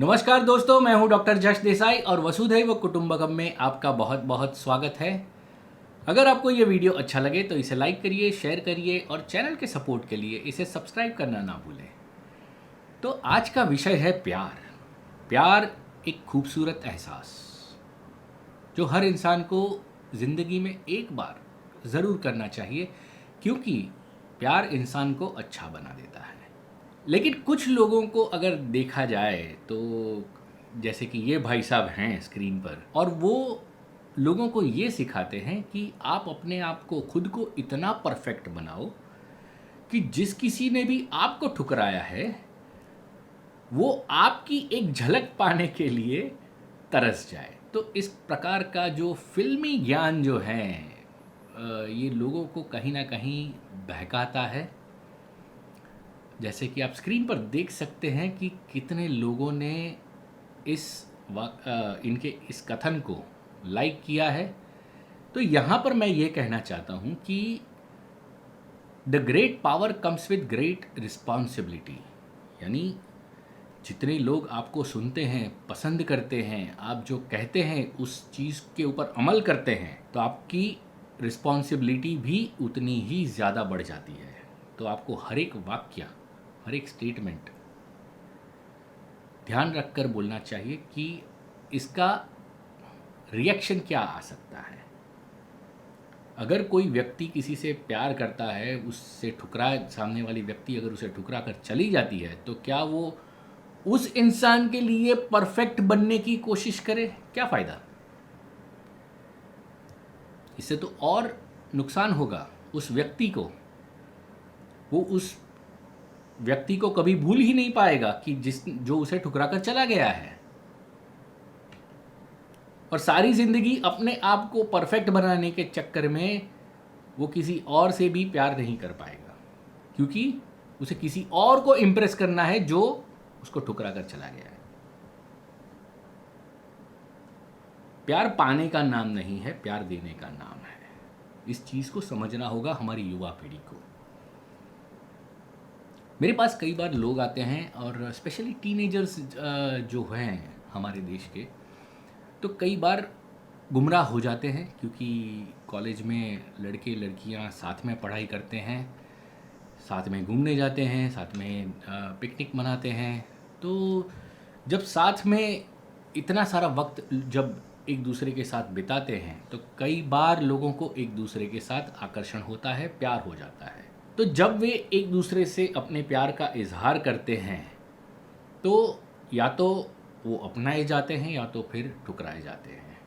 नमस्कार दोस्तों, मैं हूं डॉक्टर जश देसाई और वसुधैव कुटुंबकम में आपका बहुत बहुत स्वागत है। अगर आपको ये वीडियो अच्छा लगे तो इसे लाइक करिए, शेयर करिए और चैनल के सपोर्ट के लिए इसे सब्सक्राइब करना ना भूलें। तो आज का विषय है प्यार। प्यार एक खूबसूरत एहसास जो हर इंसान को ज़िंदगी में एक बार ज़रूर करना चाहिए, क्योंकि प्यार इंसान को अच्छा बना देता है। लेकिन कुछ लोगों को अगर देखा जाए तो जैसे कि ये भाई साहब हैं स्क्रीन पर, और वो लोगों को ये सिखाते हैं कि आप अपने आप को, खुद को इतना परफेक्ट बनाओ कि जिस किसी ने भी आपको ठुकराया है वो आपकी एक झलक पाने के लिए तरस जाए। तो इस प्रकार का जो फिल्मी ज्ञान जो है ये लोगों को कहीं ना कहीं बहकाता है। जैसे कि आप स्क्रीन पर देख सकते हैं कि कितने लोगों ने इनके इस कथन को लाइक किया है। तो यहाँ पर मैं ये कहना चाहता हूँ कि the great power comes with great responsibility, यानी जितने लोग आपको सुनते हैं, पसंद करते हैं, आप जो कहते हैं उस चीज़ के ऊपर अमल करते हैं, तो आपकी रिस्पॉन्सिबिलिटी भी उतनी ही ज़्यादा बढ़ जाती है। तो आपको हर एक वाक्य, हर एक स्टेटमेंट ध्यान रखकर बोलना चाहिए कि इसका रिएक्शन क्या आ सकता है। अगर कोई व्यक्ति किसी से प्यार करता है, उससे सामने वाली व्यक्ति अगर उसे ठुकरा कर चली जाती है, तो क्या वो उस इंसान के लिए परफेक्ट बनने की कोशिश करे? क्या फ़ायदा? इससे तो और नुकसान होगा उस व्यक्ति को। वो उस व्यक्ति को कभी भूल ही नहीं पाएगा कि जो उसे ठुकरा कर चला गया है, और सारी ज़िंदगी अपने आप को परफेक्ट बनाने के चक्कर में वो किसी और से भी प्यार नहीं कर पाएगा, क्योंकि उसे किसी और को इम्प्रेस करना है जो उसको ठुकरा कर चला गया है। प्यार पाने का नाम नहीं है, प्यार देने का नाम है। इस चीज़ को समझना होगा हमारी युवा पीढ़ी को। मेरे पास कई बार लोग आते हैं, और स्पेशली टीनेजर्स जो हैं हमारे देश के, तो कई बार गुमराह हो जाते हैं, क्योंकि कॉलेज में लड़के लड़कियां साथ में पढ़ाई करते हैं, साथ में घूमने जाते हैं, साथ में पिकनिक मनाते हैं। तो जब साथ में इतना सारा वक्त जब एक दूसरे के साथ बिताते हैं, तो कई बार लोगों को एक दूसरे के साथ आकर्षण होता है, प्यार हो जाता है। तो जब वे एक दूसरे से अपने प्यार का इजहार करते हैं, तो या तो वो अपनाए जाते हैं या तो फिर ठुकराए जाते हैं।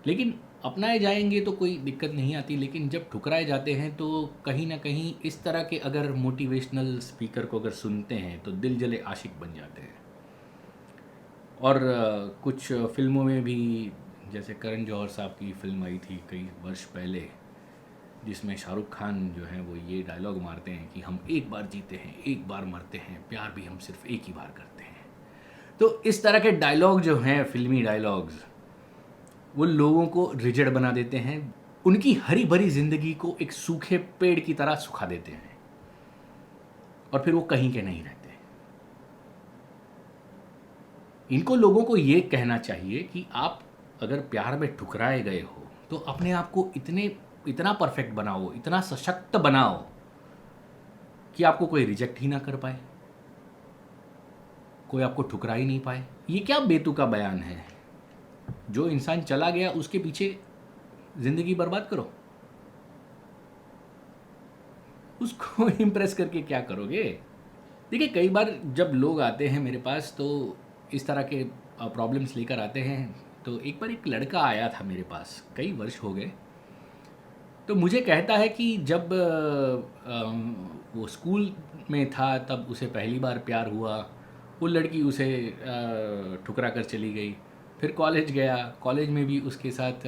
लेकिन अपनाए जाएंगे तो कोई दिक्कत नहीं आती, लेकिन जब ठुकराए जाते हैं तो कहीं ना कहीं इस तरह के अगर मोटिवेशनल स्पीकर को अगर सुनते हैं तो दिल जले आशिक बन जाते हैं। और कुछ फिल्मों में भी, जैसे करण जौहर साहब की फिल्म आई थी कई वर्ष पहले, जिसमें शाहरुख खान जो है वो ये डायलॉग मारते हैं कि हम एक बार जीते हैं, एक बार मरते हैं, प्यार भी हम सिर्फ एक ही बार करते हैं। तो इस तरह के डायलॉग जो हैं, फिल्मी डायलॉग्स, वो लोगों को रिजिड बना देते हैं, उनकी हरी भरी जिंदगी को एक सूखे पेड़ की तरह सुखा देते हैं, और फिर वो कहीं के नहीं रहते। इनको लोगों को ये कहना चाहिए कि आप अगर प्यार में ठुकराए गए हो तो अपने आप को इतना परफेक्ट बनाओ, इतना सशक्त बनाओ कि आपको कोई रिजेक्ट ही ना कर पाए, कोई आपको ठुकरा ही नहीं पाए। ये क्या बेतुका बयान है? जो इंसान चला गया उसके पीछे जिंदगी बर्बाद करो, उसको इम्प्रेस करके क्या करोगे? देखिए, कई बार जब लोग आते हैं मेरे पास तो इस तरह के प्रॉब्लम्स लेकर आते हैं। तो एक बार एक लड़का आया था मेरे पास, कई वर्ष हो गए, तो मुझे कहता है कि जब वो स्कूल में था तब उसे पहली बार प्यार हुआ, वो लड़की उसे ठुकरा कर चली गई। फिर कॉलेज गया, कॉलेज में भी उसके साथ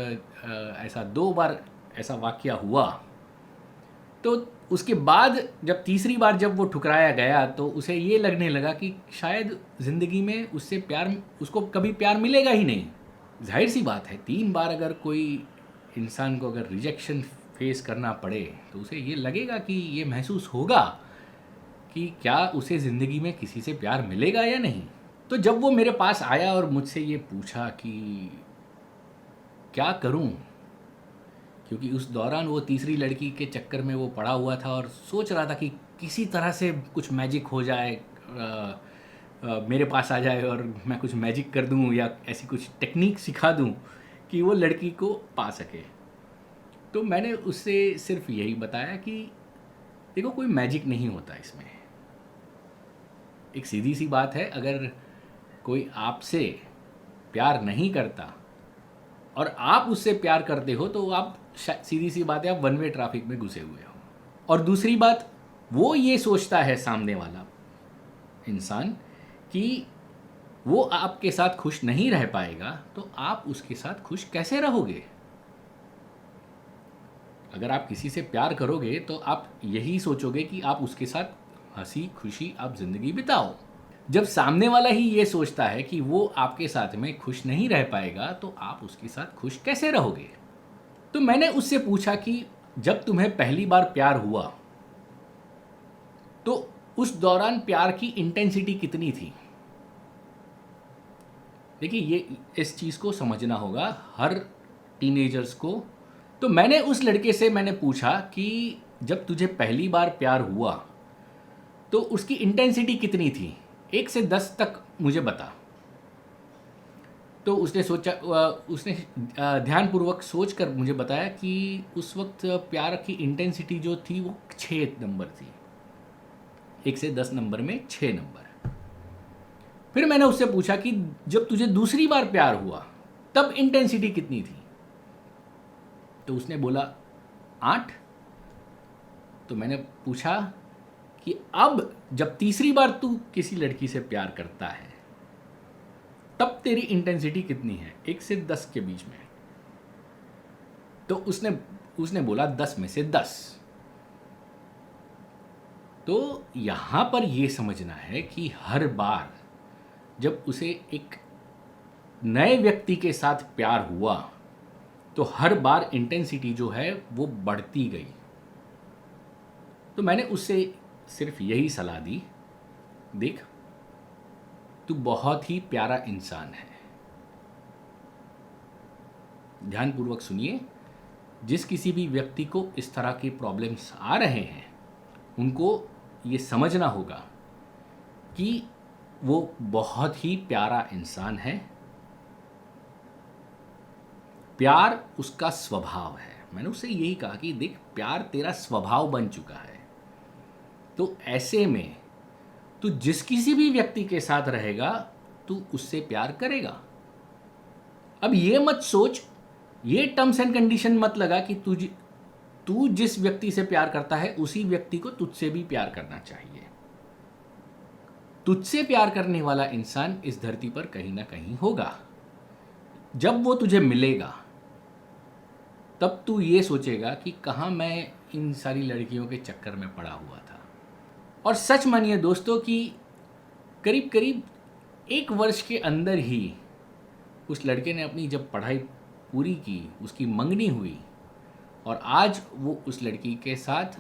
ऐसा 2 बार ऐसा वाक़या हुआ। तो उसके बाद जब तीसरी बार जब वो ठुकराया गया तो उसे ये लगने लगा कि शायद ज़िंदगी में उसको कभी प्यार मिलेगा ही नहीं। जाहिर सी बात है, 3 बार अगर कोई इंसान को अगर रिजेक्शन फेस करना पड़े तो उसे ये लगेगा कि ये महसूस होगा कि क्या उसे ज़िंदगी में किसी से प्यार मिलेगा या नहीं। तो जब वो मेरे पास आया और मुझसे ये पूछा कि क्या करूं, क्योंकि उस दौरान वो तीसरी लड़की के चक्कर में वो पड़ा हुआ था और सोच रहा था कि किसी तरह से कुछ मैजिक हो जाए, मेरे पास आ जाए और मैं कुछ मैजिक कर दूं या ऐसी कुछ टेक्निक सिखा दूं कि वो लड़की को पा सके। तो मैंने उससे सिर्फ यही बताया कि देखो, कोई मैजिक नहीं होता इसमें। एक सीधी सी बात है, अगर कोई आपसे प्यार नहीं करता और आप उससे प्यार करते हो तो आप सीधी सी बात है, आप वन वे ट्रैफिक में घुसे हुए हो। और दूसरी बात, वो ये सोचता है सामने वाला इंसान कि वो आपके साथ खुश नहीं रह पाएगा, तो आप उसके साथ खुश कैसे रहोगे? अगर आप किसी से प्यार करोगे तो आप यही सोचोगे कि आप उसके साथ हंसी खुशी आप ज़िंदगी बिताओ। जब सामने वाला ही ये सोचता है कि वो आपके साथ में खुश नहीं रह पाएगा, तो आप उसके साथ खुश कैसे रहोगे? तो मैंने उससे पूछा कि जब तुम्हें पहली बार प्यार हुआ तो उस दौरान प्यार की इंटेंसिटी कितनी थी? देखिए, ये इस चीज़ को समझना होगा हर टीनेजर्स को। तो मैंने उस लड़के से मैंने पूछा कि जब तुझे पहली बार प्यार हुआ तो उसकी इंटेंसिटी कितनी थी, 1 से 10 तक मुझे बता। तो उसने सोचा, उसने ध्यानपूर्वक सोच कर मुझे बताया कि उस वक्त प्यार की इंटेंसिटी जो थी वो 6 नंबर थी। 1 से 10 नंबर में 6 नंबर। फिर मैंने उससे पूछा कि जब तुझे दूसरी बार प्यार हुआ तब इंटेंसिटी कितनी थी? तो उसने बोला 8। तो मैंने पूछा कि अब जब तीसरी बार तू किसी लड़की से प्यार करता है तब तेरी इंटेंसिटी कितनी है 1 से 10 के बीच में? तो उसने बोला 10 में से 10। तो यहां पर यह समझना है कि हर बार जब उसे एक नए व्यक्ति के साथ प्यार हुआ तो हर बार इंटेंसिटी जो है वो बढ़ती गई। तो मैंने उससे सिर्फ यही सलाह दी, देख, तू बहुत ही प्यारा इंसान है। ध्यानपूर्वक सुनिए, जिस किसी भी व्यक्ति को इस तरह के प्रॉब्लम्स आ रहे हैं उनको ये समझना होगा कि वो बहुत ही प्यारा इंसान है। प्यार उसका स्वभाव है। मैंने उससे यही कहा कि देख, प्यार तेरा स्वभाव बन चुका है, तो ऐसे में तू जिस किसी भी व्यक्ति के साथ रहेगा तू उससे प्यार करेगा। अब ये मत सोच, ये टर्म्स एंड कंडीशन मत लगा कि तू जिस व्यक्ति से प्यार करता है उसी व्यक्ति को तुझसे भी प्यार करना चाहिए। तुझसे प्यार करने वाला इंसान इस धरती पर कहीं ना कहीं होगा। जब वो तुझे मिलेगा तब तू ये सोचेगा कि कहाँ मैं इन सारी लड़कियों के चक्कर में पड़ा हुआ था। और सच मानिए दोस्तों कि करीब करीब 1 वर्ष के अंदर ही उस लड़के ने अपनी जब पढ़ाई पूरी की, उसकी मंगनी हुई और आज वो उस लड़की के साथ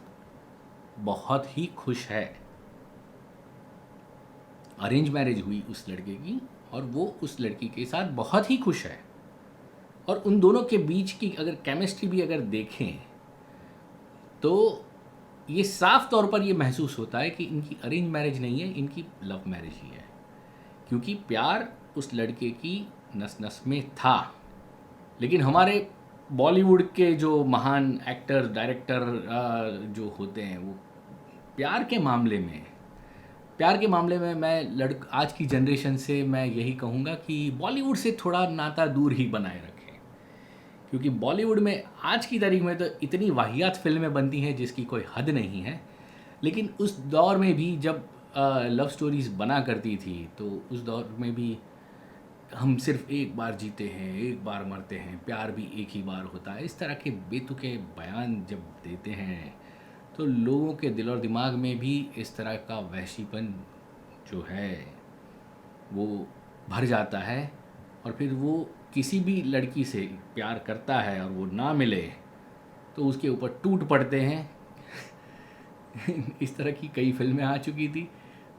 बहुत ही खुश है। अरेंज मैरिज हुई उस लड़के की और वो उस लड़की के साथ बहुत ही खुश है। और उन दोनों के बीच की अगर केमिस्ट्री भी अगर देखें तो ये साफ तौर पर ये महसूस होता है कि इनकी अरेंज मैरिज नहीं है, इनकी लव मैरिज ही है। क्योंकि प्यार उस लड़के की नस नस में था। लेकिन हमारे बॉलीवुड के जो महान एक्टर डायरेक्टर जो होते हैं, वो प्यार के मामले में मैं आज की जनरेशन से मैं यही कहूँगा कि बॉलीवुड से थोड़ा नाता दूर ही बनाए रखें। क्योंकि बॉलीवुड में आज की तारीख में तो इतनी वाहियात फिल्में बनती हैं जिसकी कोई हद नहीं है। लेकिन उस दौर में भी जब लव स्टोरीज़ बना करती थी तो उस दौर में भी हम सिर्फ एक बार जीते हैं, एक बार मरते हैं, प्यार भी एक ही बार होता है, इस तरह के बेतुके बयान जब देते हैं तो लोगों के दिल और दिमाग में भी इस तरह का वहशीपन जो है वो भर जाता है। और फिर वो किसी भी लड़की से प्यार करता है और वो ना मिले तो उसके ऊपर टूट पड़ते हैं। इस तरह की कई फिल्में आ चुकी थी।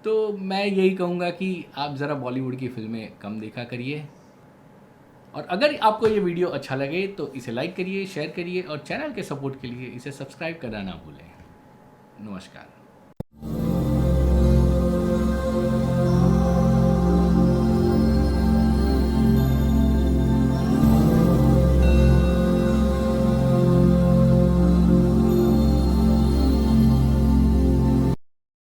तो मैं यही कहूँगा कि आप ज़रा बॉलीवुड की फ़िल्में कम देखा करिए, और अगर आपको ये वीडियो अच्छा लगे तो इसे लाइक करिए, शेयर करिए, और चैनल के सपोर्ट के लिए इसे सब्सक्राइब करना ना भूलें। नमस्कार।